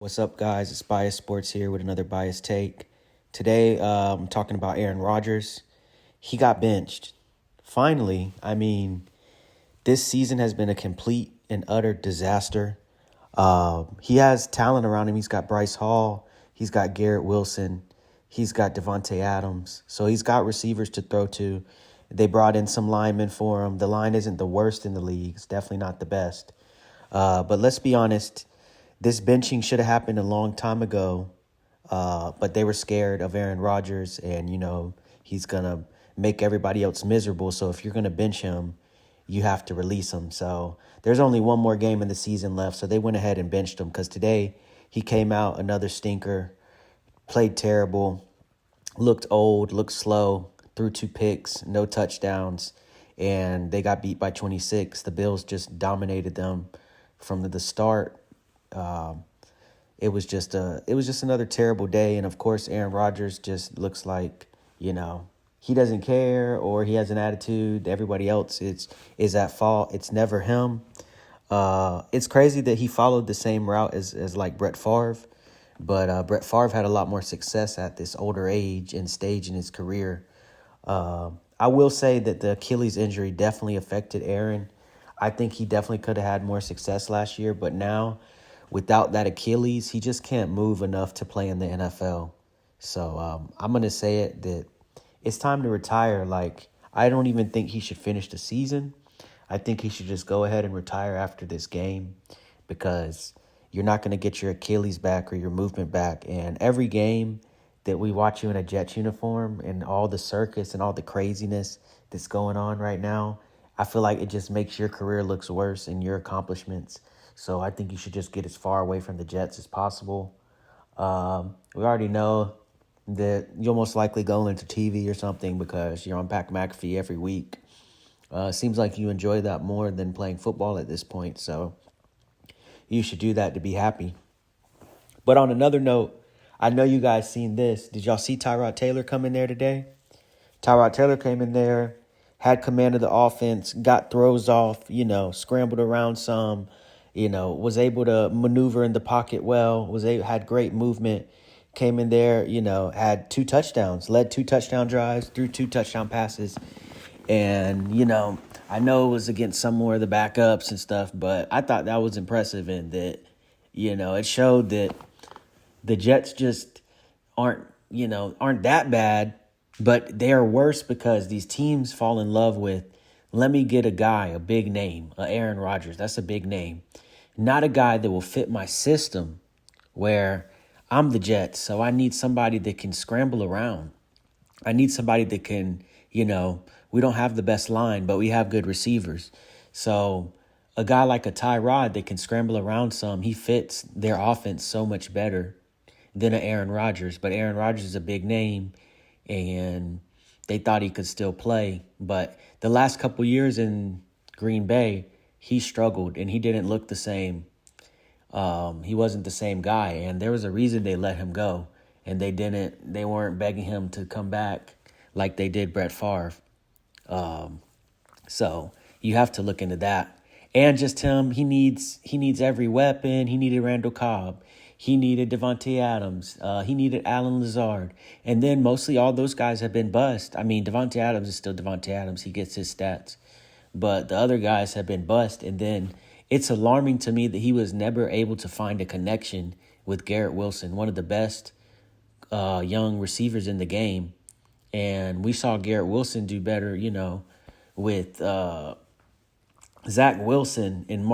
What's up, guys? It's Bias Sports here with another Bias Take. Today, I'm talking about Aaron Rodgers. He got benched. Finally, this season has been a complete and utter disaster. He has talent around him. He's got Bryce Hall. He's got Garrett Wilson. He's got Devontae Adams. So he's got receivers to throw to. They brought in some linemen for him. The line isn't the worst in the league. It's definitely not the best. But let's be honest. This benching should have happened a long time ago, but they were scared of Aaron Rodgers, and, he's going to make everybody else miserable. So if you're going to bench him, you have to release him. So there's only one more game in the season left, so they went ahead and benched him because today he came out another stinker, played terrible, looked old, looked slow, threw 2 picks, no touchdowns, and they got beat by 26. The Bills just dominated them from the start. It was just another terrible day, and of course Aaron Rodgers just looks like, he doesn't care, or he has an attitude. Everybody else is at fault. It's never him. It's crazy that he followed the same route as like Brett Favre, but Brett Favre had a lot more success at this older age and stage in his career. I will say that the Achilles injury definitely affected Aaron. I think he definitely could have had more success last year, but now, without that Achilles, he just can't move enough to play in the NFL. So I'm going to say it that it's time to retire. Like, I don't even think he should finish the season. I think he should just go ahead and retire after this game because you're not going to get your Achilles back or your movement back. And every game that we watch you in a Jets uniform and all the circus and all the craziness that's going on right now, I feel like it just makes your career looks worse and your accomplishments. So I think you should just get as far away from the Jets as possible. We already know that you'll most likely go into TV or something because you're on Pat McAfee every week. Seems like you enjoy that more than playing football at this point. So you should do that to be happy. But on another note, I know you guys seen this. Did y'all see Tyrod Taylor come in there today? Tyrod Taylor came in there, had command of the offense, got throws off, scrambled around some, was able to maneuver in the pocket well, had great movement, came in there, had 2 touchdowns, led 2 touchdown drives, threw 2 touchdown passes. And, I know it was against some more of the backups and stuff, but I thought that was impressive and that, it showed that the Jets just aren't that bad, but they are worse because these teams fall in love with, let me get a guy, a big name, Aaron Rodgers. That's a big name. Not a guy that will fit my system where I'm the Jets, so I need somebody that can scramble around. I need somebody that can, we don't have the best line, but we have good receivers. So a guy like a Tyrod that can scramble around some, he fits their offense so much better than an Aaron Rodgers. But Aaron Rodgers is a big name, and they thought he could still play. But the last couple years in Green Bay, he struggled, and he didn't look the same. He wasn't the same guy, and there was a reason they let him go, and they weren't begging him to come back like they did Brett Favre. So you have to look into that. And just him, he needs every weapon. He needed Randall Cobb. He needed Devontae Adams. He needed Allen Lazard. And then mostly all those guys have been bust. I mean, Devontae Adams is still Devontae Adams. He gets his stats. But the other guys have been bust. And then it's alarming to me that he was never able to find a connection with Garrett Wilson, one of the best young receivers in the game. And we saw Garrett Wilson do better, with Zach Wilson and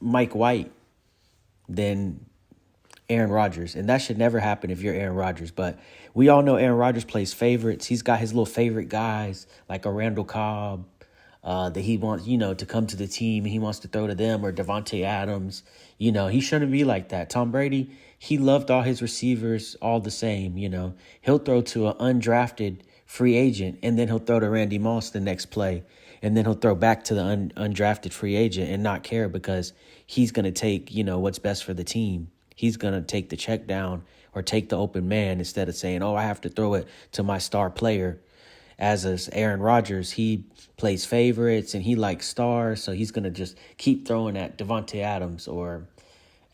Mike White than Aaron Rodgers. And that should never happen if you're Aaron Rodgers. But we all know Aaron Rodgers plays favorites. He's got his little favorite guys like a Randall Cobb that he wants, to come to the team. And he wants to throw to them, or Devontae Adams. He shouldn't be like that. Tom Brady, he loved all his receivers all the same. He'll throw to an undrafted free agent, and then he'll throw to Randy Moss the next play. And then he'll throw back to the undrafted free agent and not care because he's going to take, what's best for the team. He's going to take the check down or take the open man instead of saying, I have to throw it to my star player. As Aaron Rodgers, he plays favorites and he likes stars, so he's going to just keep throwing at Devontae Adams or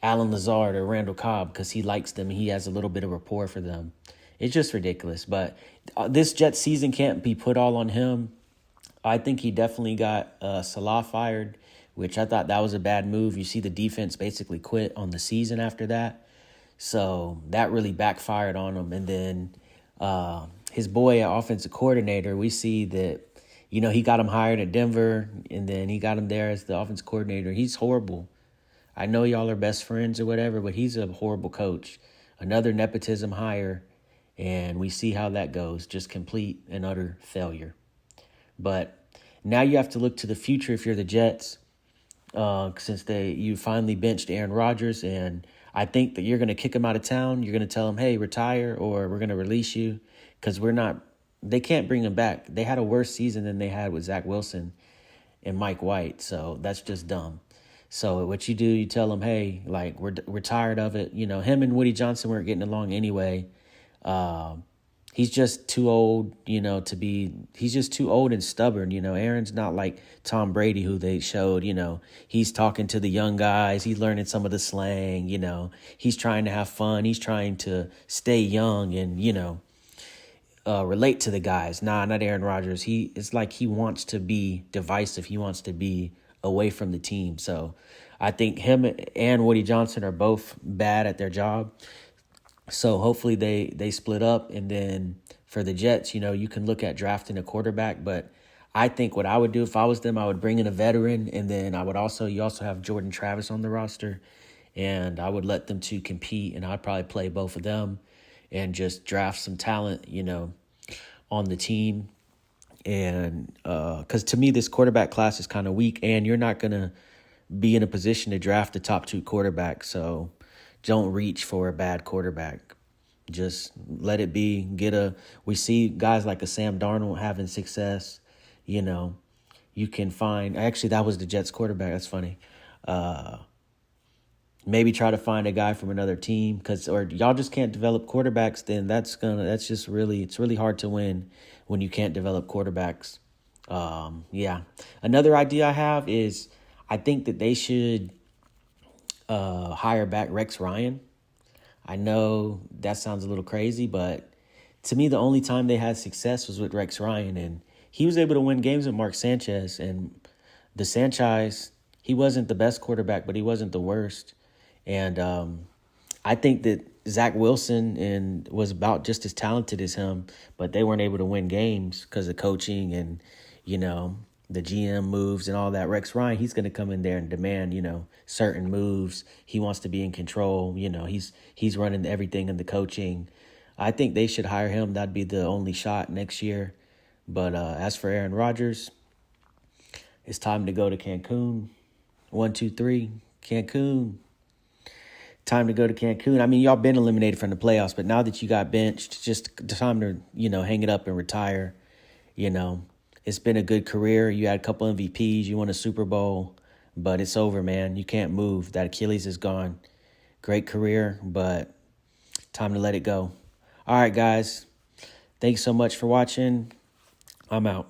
Alan Lazard or Randall Cobb because he likes them and he has a little bit of rapport for them. It's just ridiculous. But this Jets season can't be put all on him. I think he definitely got Salah fired, which I thought that was a bad move. You see the defense basically quit on the season after that. So that really backfired on him. And then his boy, offensive coordinator, we see that, he got him hired at Denver, and then he got him there as the offensive coordinator. He's horrible. I know y'all are best friends or whatever, but he's a horrible coach. Another nepotism hire, and we see how that goes. Just complete and utter failure. But now you have to look to the future if you're the Jets, since you finally benched Aaron Rodgers, and I think that you're going to kick him out of town. You're going to tell him, hey, retire, or we're going to release you, because they can't bring him back. They had a worse season than they had with Zach Wilson and Mike White, so that's just dumb. So what you do, you tell him, hey, like, we're tired of it. Him and Woody Johnson weren't getting along anyway. He's just too old, he's just too old and stubborn. Aaron's not like Tom Brady, who they showed, he's talking to the young guys. He's learning some of the slang, he's trying to have fun. He's trying to stay young and, relate to the guys. Nah, not Aaron Rodgers. It's like he wants to be divisive. He wants to be away from the team. So I think him and Woody Johnson are both bad at their job. So hopefully they split up. And then for the Jets, you can look at drafting a quarterback. But I think what I would do if I was them, I would bring in a veteran. And then you also have Jordan Travis on the roster. And I would let them two compete. And I'd probably play both of them and just draft some talent, on the team. And because to me, this quarterback class is kind of weak. And you're not going to be in a position to draft the top two quarterbacks. So don't reach for a bad quarterback. Just let it be. We see guys like a Sam Darnold having success. You can find, actually that was the Jets quarterback. That's funny. Maybe try to find a guy from another team or y'all just can't develop quarterbacks. Then it's really hard to win when you can't develop quarterbacks. Yeah. Another idea I have is I think that they should hire back Rex Ryan. I know that sounds a little crazy, but to me, the only time they had success was with Rex Ryan, and he was able to win games with Mark Sanchez. And the Sanchez, he wasn't the best quarterback, but he wasn't the worst. And I think that Zach Wilson was about just as talented as him, but they weren't able to win games because of coaching and, the GM moves and all that. Rex Ryan, he's going to come in there and demand, certain moves. He wants to be in control. He's running everything in the coaching. I think they should hire him. That'd be the only shot next year. But as for Aaron Rodgers, it's time to go to Cancun. 1, 2, 3, Cancun. Time to go to Cancun. I mean, y'all been eliminated from the playoffs, but now that you got benched, just time to, hang it up and retire. It's been a good career. You had a couple MVPs. You won a Super Bowl, but it's over, man. You can't move. That Achilles is gone. Great career, but time to let it go. All right, guys. Thanks so much for watching. I'm out.